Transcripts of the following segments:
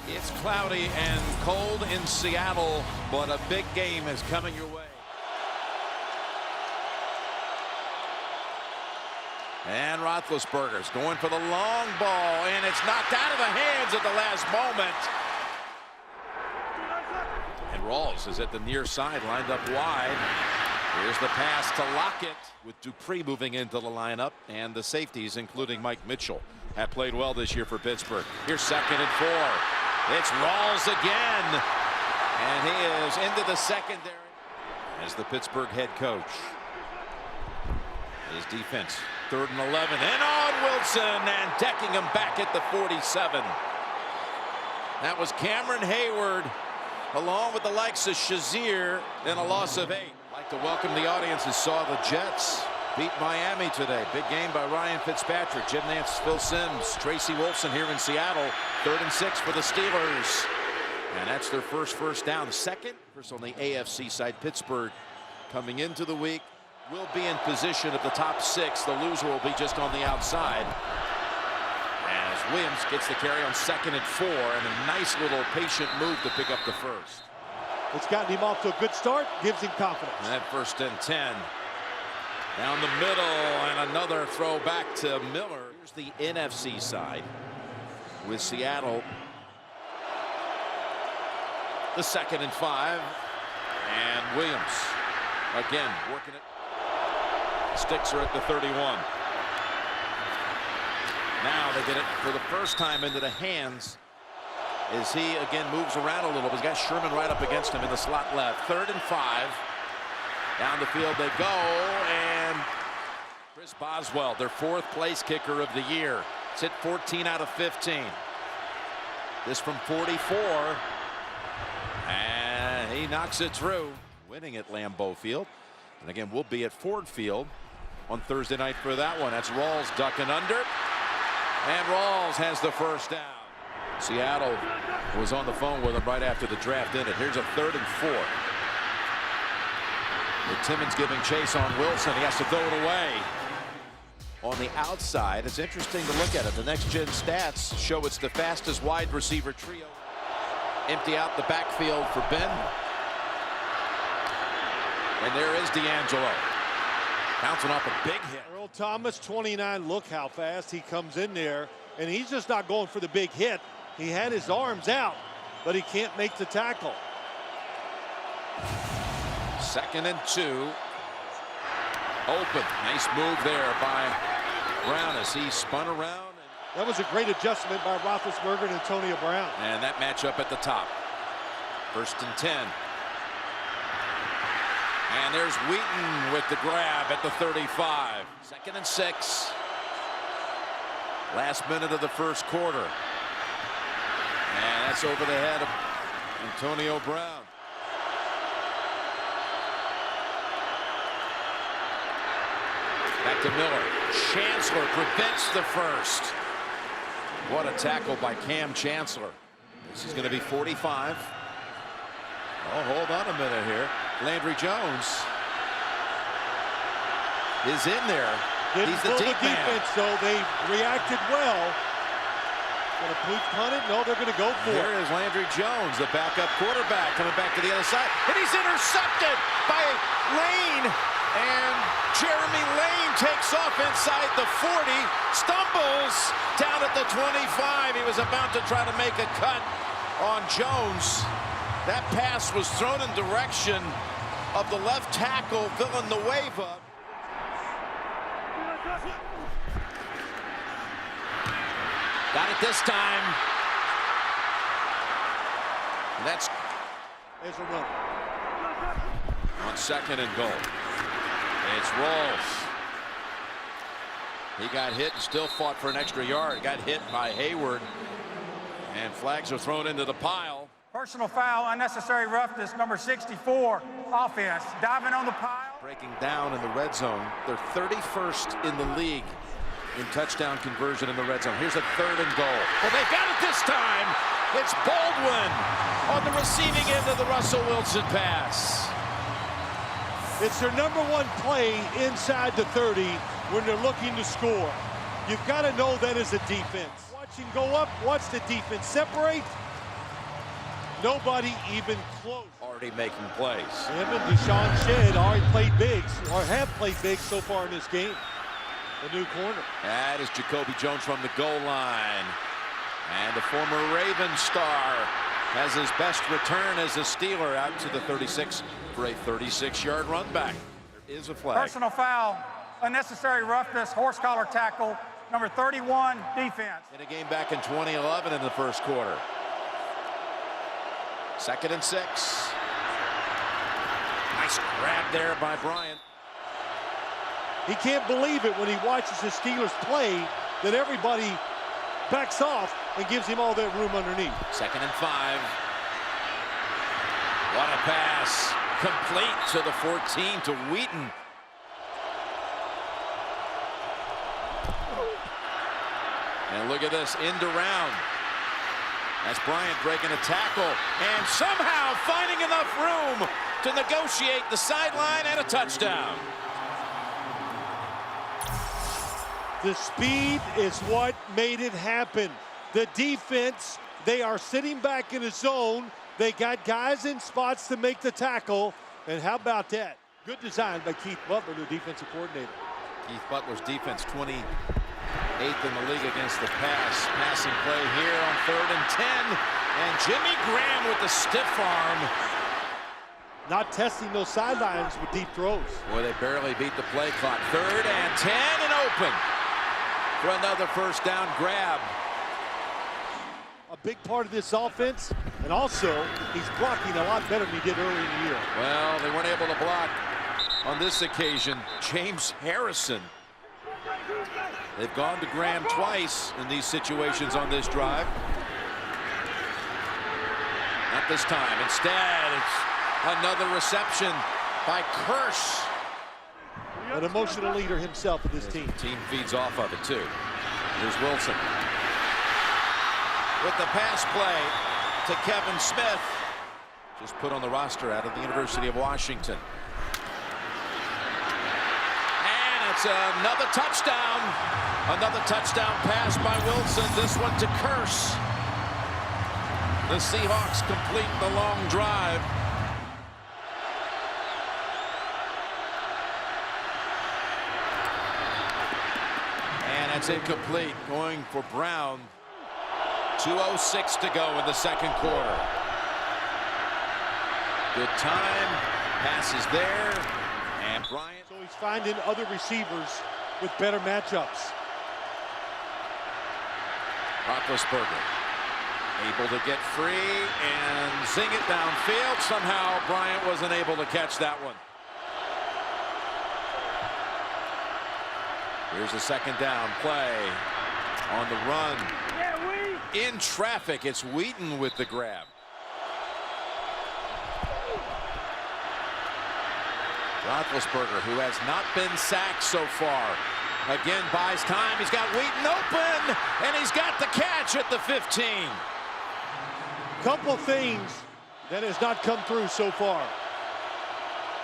It's cloudy and cold in Seattle, but a big game is coming your way. And Roethlisberger's going for the long ball, and it's knocked out of the hands at the last moment. And Rawls is at the near side, lined up wide. Here's the pass to Lockett, with Dupree moving into the lineup, and the safeties, including Mike Mitchell, have played well this year for Pittsburgh. Here's 2nd and 4. It's Rawls again, and he is into the secondary as the Pittsburgh head coach. His defense, 3rd and 11, and on Wilson, and decking him back at the 47. That was Cameron Hayward, along with the likes of Shazier, and a loss of 8. I'd like to welcome the audience who saw the Jets beat Miami today. Big game by Ryan Fitzpatrick, Jim Nantz, Phil Simms, Tracy Wolfson here in Seattle. 3rd and 6 for the Steelers. And that's their first down. Second, first on the AFC side, Pittsburgh coming into the week will be in position of the top 6. The loser will be just on the outside. As Williams gets the carry on 2nd and 4, and a nice little patient move to pick up the first. It's gotten him off to a good start, gives him confidence. And that 1st and 10. Down the middle, and another throw back to Miller. Here's the NFC side with Seattle. The 2nd and 5. And Williams again working it. Sticks are at the 31. Now they get it for the first time into the hands as he again moves around a little. He's got Sherman right up against him in the slot left. 3rd and 5. Down the field they go, and Chris Boswell, their 4th place kicker of the year. It's hit 14 out of 15. This from 44, and he knocks it through, winning at Lambeau Field. And again, we'll be at Ford Field on Thursday night for that one. That's Rawls ducking under, and Rawls has the first down. Seattle was on the phone with him right after the draft ended. Here's a 3rd and 4. With Timmons giving chase on Wilson, he has to throw it away. On the outside, it's interesting to look at it. The next-gen stats show it's the fastest wide receiver trio. Empty out the backfield for Ben. And there is D'Angelo. Bouncing off a big hit. Earl Thomas, 29. Look how fast he comes in there. And he's just not going for the big hit. He had his arms out, but he can't make the tackle. 2nd and 2. Open. Nice move there by Brown as he spun around. That was a great adjustment by Roethlisberger and Antonio Brown. And that matchup at the top. 1st and 10. And there's Wheaton with the grab at the 35. 2nd and 6. Last minute of the first quarter. And that's over the head of Antonio Brown. Back to Miller. Chancellor prevents the first. What a tackle by Cam Chancellor. This is going to be 45. Oh, hold on a minute here. Landry Jones is in there. He's the deep man. Defense, though, they reacted well. Going to punt it? No, they're going to go for it. There is Landry Jones, the backup quarterback, coming back to the other side. And he's intercepted by Lane. And Jeremy Lane takes off inside the 40, stumbles down at the 25. He was about to try to make a cut on Jones. That pass was thrown in direction of the left tackle, Villanueva. Got it this time. That's a run. On 2nd and goal. It's Rawls. He got hit and still fought for an extra yard. Got hit by Hayward. And flags are thrown into the pile. Personal foul, unnecessary roughness, number 64, offense. Diving on the pile. Breaking down in the red zone. They're 31st in the league in touchdown conversion in the red zone. Here's a 3rd and goal. Well, they got it this time. It's Baldwin on the receiving end of the Russell Wilson pass. It's their #1 play inside the 30 when they're looking to score. You've got to know that as a defense. Watch him go up, watch the defense separate, Nobody even close. Already making plays. Him and Deshaun Shedd already played bigs, or have played big so far in this game. The new corner. That is Jacoby Jones from the goal line. And the former Raven star has his best return as a Steeler out to the 36 for a 36-yard run back. There is a flag. Personal foul, unnecessary roughness, horse collar tackle, number 31, defense. In a game back in 2011 in the first quarter. 2nd and 6. Nice grab there by Bryant. He can't believe it when he watches the Steelers play that everybody backs off and gives him all that room underneath. 2nd and 5. What a pass. Complete to the 14 to Wheaton. And look at this, end around. That's Bryant breaking a tackle and somehow finding enough room to negotiate the sideline and a touchdown. The speed is what made it happen. The defense, they are sitting back in a zone. They got guys in spots to make the tackle. And how about that? Good design by Keith Butler, the defensive coordinator. Keith Butler's defense 28th in the league against the pass. Passing play here on 3rd and 10. And Jimmy Graham with the stiff arm. Not testing those sidelines with deep throws. Boy, they barely beat the play clock. 3rd and 10 and open for another first down grab. A big part of this offense, and also he's blocking a lot better than he did earlier in the year. Well, they weren't able to block on this occasion. James Harrison. They've gone to Graham twice in these situations on this drive. Not this time. Instead, it's another reception by Curse. An emotional leader himself of this team. Team feeds off of it, too. Here's Wilson. With the pass play to Kevin Smith. Just put on the roster out of the University of Washington. And it's another touchdown. Another touchdown pass by Wilson. This one to Curse. The Seahawks complete the long drive. And it's incomplete. Going for Brown. 2:06 to go in the second quarter. Good time. Pass is there. And Bryant. So he's finding other receivers with better matchups. Roethlisberger able to get free and zing it downfield. Somehow Bryant wasn't able to catch that one. Here's a second down play on the run. In traffic, it's Wheaton with the grab. Roethlisberger, who has not been sacked so far, again buys time. He's got Wheaton open, and he's got the catch at the 15. Couple things that has not come through so far.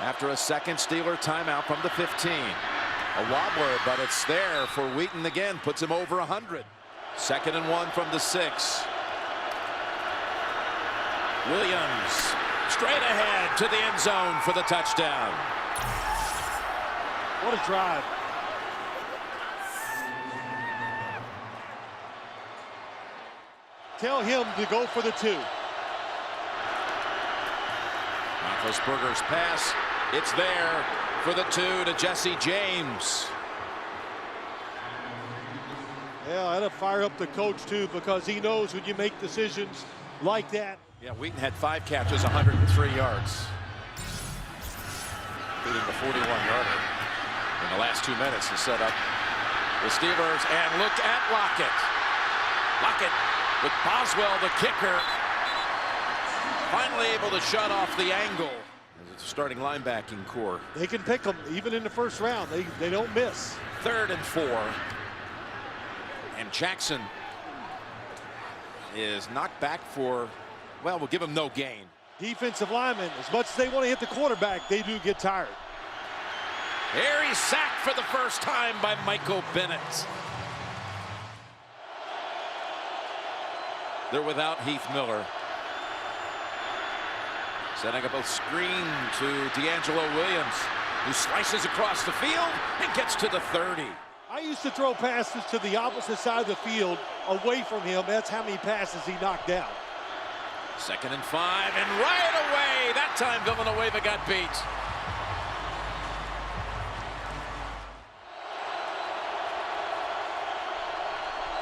After a second Steeler timeout from the 15. A wobbler, but it's there for Wheaton again. Puts him over 100. 2nd and 1 from the 6. Williams straight ahead to the end zone for the touchdown. What a drive. Tell him to go for the 2. Roethlisberger's pass. It's there for the 2 to Jesse James. Yeah, that'll fire up the coach, too, because he knows when you make decisions like that. Yeah, Wheaton had 5 catches, 103 yards. Including the 41-yarder in the last 2 minutes to set up the Steelers. And look at Lockett. Lockett with Boswell, the kicker. Finally able to shut off the angle. As it's a starting linebacking core. They can pick them even in the first round. They don't miss. 3rd and 4. And Jackson is knocked back for, well, we'll give him no gain. Defensive linemen, as much as they want to hit the quarterback, they do get tired. Here he's sacked for the first time by Michael Bennett. They're without Heath Miller. Setting up a screen to D'Angelo Williams, who slices across the field and gets to the 30. I used to throw passes to the opposite side of the field away from him. That's how many passes he knocked down. 2nd and 5, and right away, that time Villanueva got beat.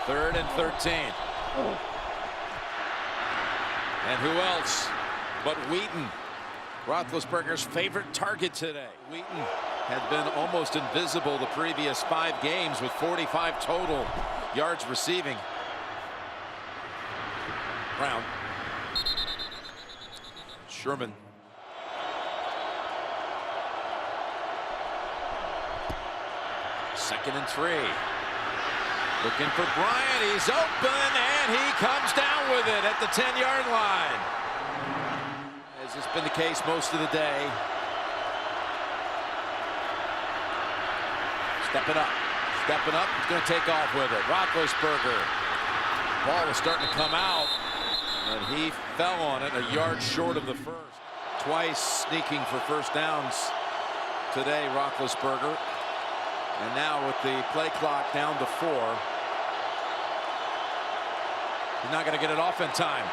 Third and 13. And who else but Wheaton, Roethlisberger's favorite target today. Wheaton had been almost invisible the previous 5 games with 45 total yards receiving. Brown. Sherman. Second and 3. Looking for Bryant. He's open, and he comes down with it at the 10-yard line. As has been the case most of the day. Stepping up. Stepping up. He's going to take off with it. Roethlisberger. Ball was starting to come out, and he fell on it a yard short of the first. Twice sneaking for first downs today, Roethlisberger. And now with the play clock down to 4, he's not going to get it off in time.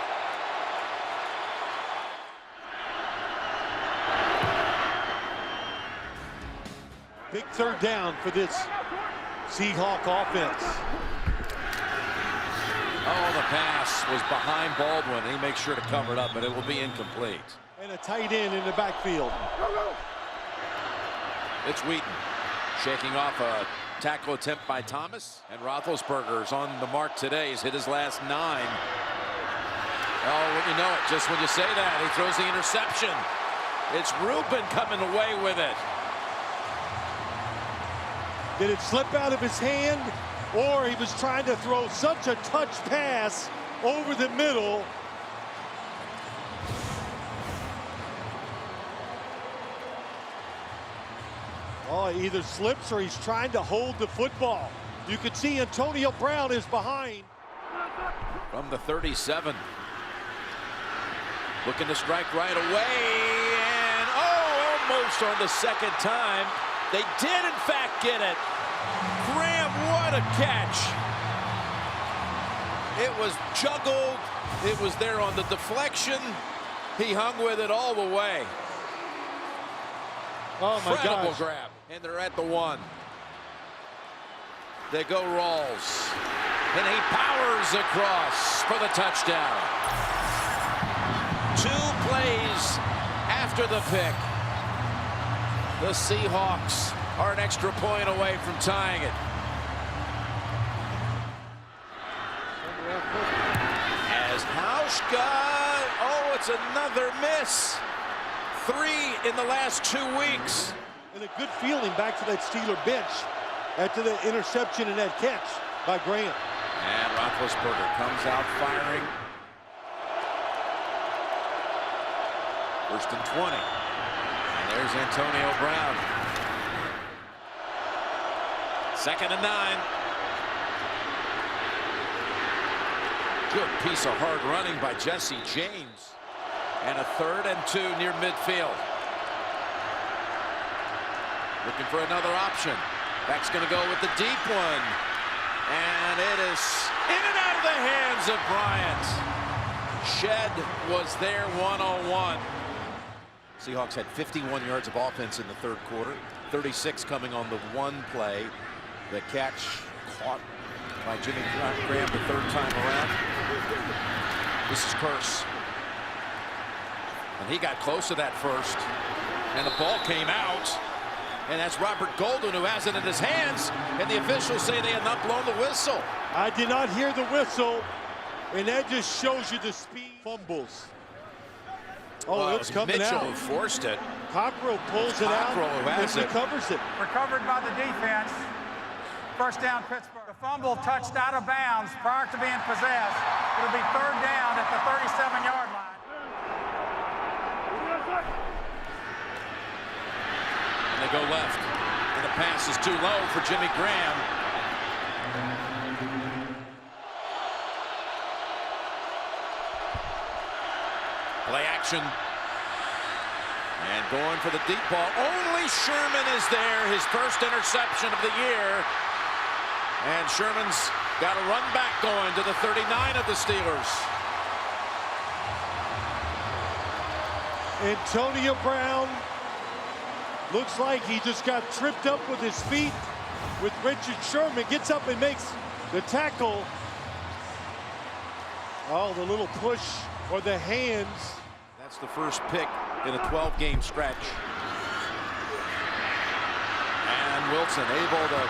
Big third down for this Seahawk offense. Oh, the pass was behind Baldwin, and he makes sure to cover it up, but it will be incomplete. And a tight end in the backfield. It's Wheaton. Shaking off a tackle attempt by Thomas. And Roethlisberger's on the mark today. He's hit his last 9. Oh, when you know it, just when you say that, he throws the interception. It's Rubin coming away with it. Did it slip out of his hand, or he was trying to throw such a touch pass over the middle? Oh, he either slips or he's trying to hold the football. You can see Antonio Brown is behind. From the 37. Looking to strike right away. And, oh, almost on the second time. They did, in fact, get it. Graham, what a catch. It was juggled. It was there on the deflection. He hung with it all the way. Oh, my Incredible gosh. grab. And they're at the 1. They go Rawls. And he powers across for the touchdown. 2 plays after the pick. The Seahawks are an extra point away from tying it. As Hauschka, oh, it's another miss. 3 in the last 2 weeks. And a good feeling back to that Steeler bench after the interception and that catch by Graham. And Roethlisberger comes out firing. 1st and 20. And there's Antonio Brown. 2nd and 9. Good piece of hard running by Jesse James. And a 3rd and 2 near midfield. Looking for another option. Back's going to go with the deep one. And it is in and out of the hands of Bryant. Shed was there one-on-one. Seahawks had 51 yards of offense in the 3rd quarter. 36 coming on the 1 play. The catch caught by Jimmy Graham the 3rd time around. This is Curse. And he got close to that first. And the ball came out. And that's Robert Golden, who has it in his hands. And the officials say they have not blown the whistle. I did not hear the whistle. And that just shows you the speed. Fumbles. Oh, Well, it's coming Mitchell out. who forced it. Cockrell pulls it out Cockrell who and has it. recovers it. Recovered by the defense. 1st down, Pittsburgh. The fumble touched out of bounds prior to being possessed. It'll be 3rd down at the 37-yard line. And they go left. And the pass is too low for Jimmy Graham. Play action. And going for the deep ball. Only Sherman is there. His first interception of the year. And Sherman's got a run back going to the 39 of the Steelers. Antonio Brown looks like he just got tripped up with his feet with Richard Sherman. Gets up and makes the tackle. Oh, the little push or the hands. That's the first pick in a 12-game stretch. And Wilson able to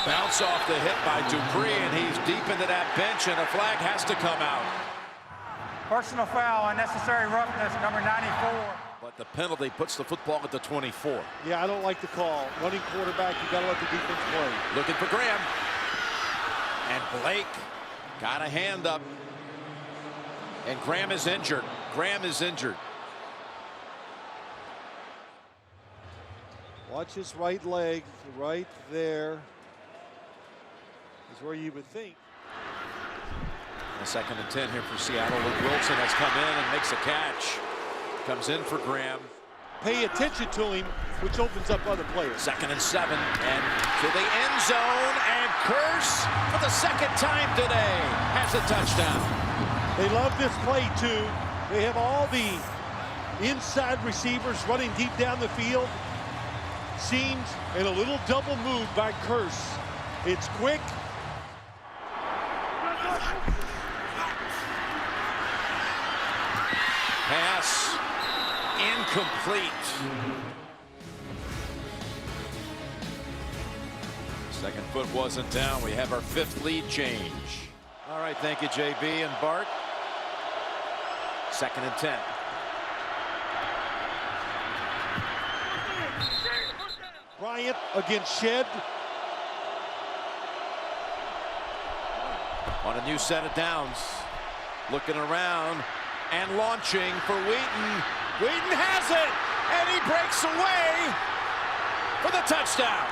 bounce off the hit by Dupree, and he's deep into that bench, and a flag has to come out. Personal foul, unnecessary roughness, number 94. But the penalty puts the football at the 24. Yeah, I don't like the call. Running quarterback, you gotta let the defense play. Looking for Graham. And Blake got a hand up. And Graham is injured. Graham is injured. Watch his right leg, right there is where you would think. A 2nd and 10 here for Seattle. Luke Wilson has come in and makes a catch. Comes in for Graham. Pay attention to him, which opens up other players. 2nd and 7, and to the end zone, and Curse for the 2nd time today has a touchdown. They love this play too. They have all the inside receivers running deep down the field. Seams and a little double move by Curse. It's quick. Pass incomplete. 2nd foot wasn't down. We have our 5th lead change. All right, thank you, JB and Bart. 2nd and 10. Bryant against Shed. On a new set of downs. Looking around and launching for Wheaton. Wheaton has it, and he breaks away for the touchdown.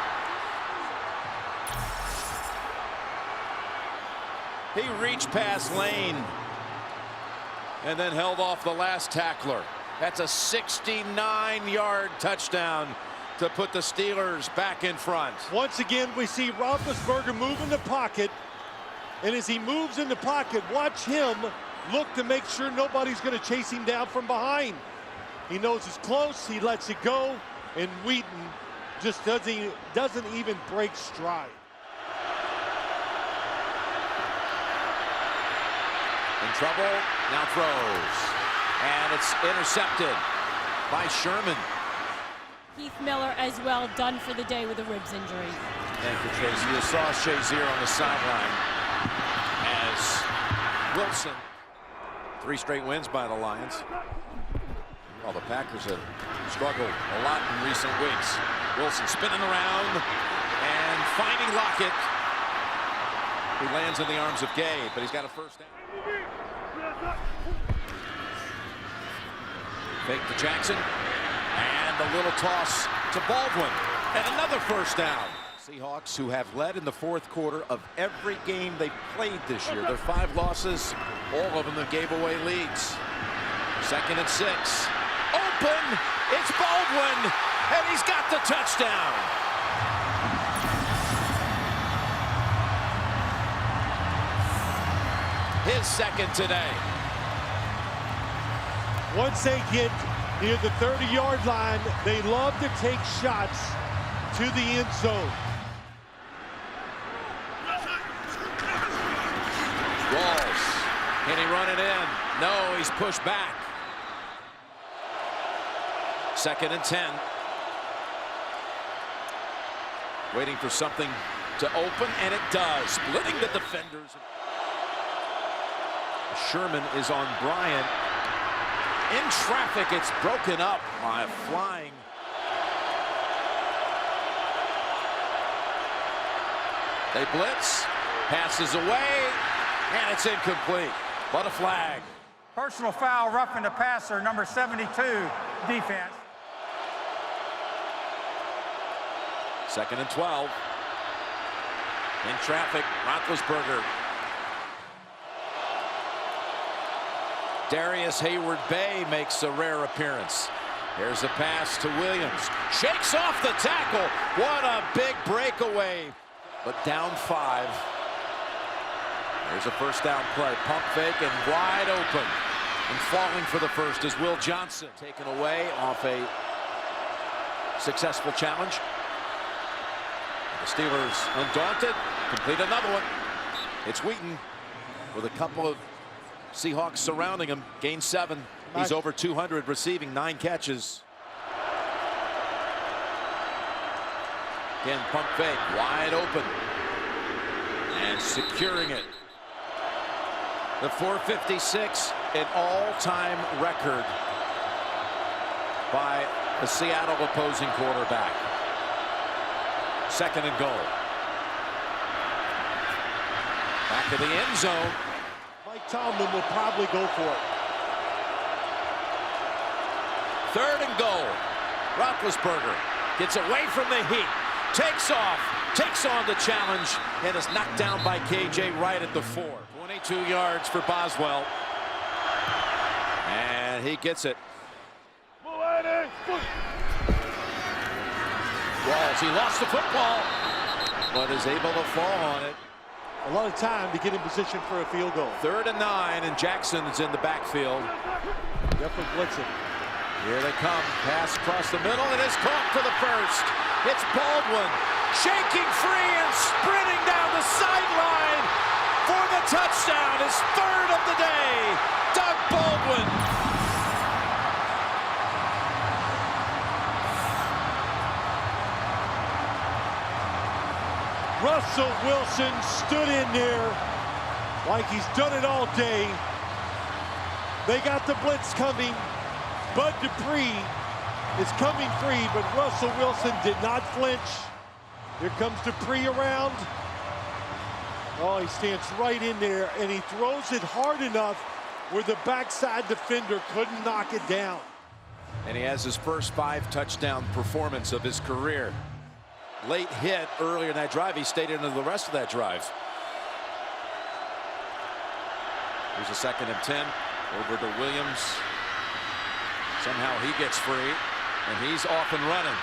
He reached past Lane and then held off the last tackler. That's a 69-yard touchdown to put the Steelers back in front. Once again, we see Roethlisberger move in the pocket. And as he moves in the pocket, watch him look to make sure nobody's going to chase him down from behind. He knows it's close, he lets it go, and Wheaton just doesn't even break stride. In trouble, now throws. And it's intercepted by Sherman. Keith Miller as well, done for the day with a ribs injury. Thank you, Tracy. You saw Shazier on the sideline as Wilson. 3 straight wins by the Lions. Well, the Packers have struggled a lot in recent weeks. Wilson spinning around and finding Lockett, who lands in the arms of Gay, but he's got a first down. Fake to Jackson, and a little toss to Baldwin, and another first down. Seahawks, who have led in the 4th quarter of every game they've played this year. Their 5 losses, all of them that gave away leads. 2nd and 6. Open, it's Baldwin, and he's got the touchdown. His 2nd today. Once they get near the 30-yard line, they love to take shots to the end zone. Walls, can he run it in? No, he's pushed back. 2nd and 10. Waiting for something to open, and it does. Splitting the defenders. Sherman is on Bryant. In traffic, it's broken up by a flying. They blitz, passes away, and it's incomplete. But a flag. Personal foul, roughing the passer, number 72, defense. 2nd and 12. In traffic, Roethlisberger. Darius Hayward-Bay makes a rare appearance. Here's a pass to Williams. Shakes off the tackle. What a big breakaway. But down 5. There's a first down play. Pump fake and wide open. And falling for the first is Will Johnson. Taken away off a successful challenge. The Steelers undaunted. Complete another one. It's Wheaton with a couple of Seahawks surrounding him. Gain 7. He's over 200 receiving, 9 catches. Again, pump fake, wide open. And securing it. The 456, an all-time record by a Seattle opposing quarterback. 2nd and goal. Back to the end zone. Mike Tomlin will probably go for it. 3rd and goal. Roethlisberger gets away from the heat. Takes off. Takes on the challenge. And is knocked down by KJ right at the 4. 22 yards for Boswell. And he gets it. Walls. He lost the football. But is able to fall on it. A lot of time to get in position for a field goal. 3rd and 9. And Jackson's in the backfield. Definitely blitzing. Here they come. Pass across the middle. It is caught for the first. It's Baldwin shaking free and sprinting down the sideline for the touchdown. His 3rd of the day. Doug Baldwin. Russell Wilson stood in there like he's done it all day. They got the blitz coming. Bud Dupree is coming free, but Russell Wilson did not flinch. Here comes Dupree around. Oh, he stands right in there, and he throws it hard enough where the backside defender couldn't knock it down. And he has his first 5 touchdown performance of his career. Late hit earlier in that drive. He stayed into the rest of that drive. Here's a 2nd and 10. Over to Williams. Somehow he gets free, and he's off and running.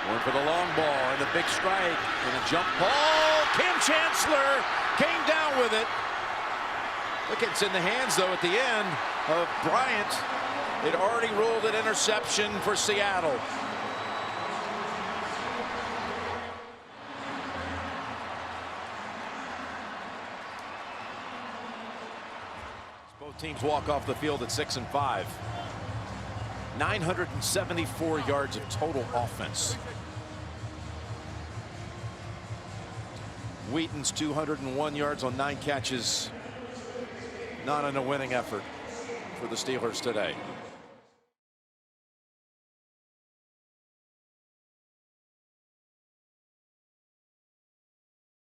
Going for the long ball and the big strike and a jump ball. Kim Chancellor came down with it. Look, it's in the hands, though, at the end of Bryant. It already ruled an interception for Seattle. Both teams walk off the field at 6 and 5. 974 yards of total offense. Wheaton's 201 yards on 9 catches. Not in a winning effort for the Steelers today.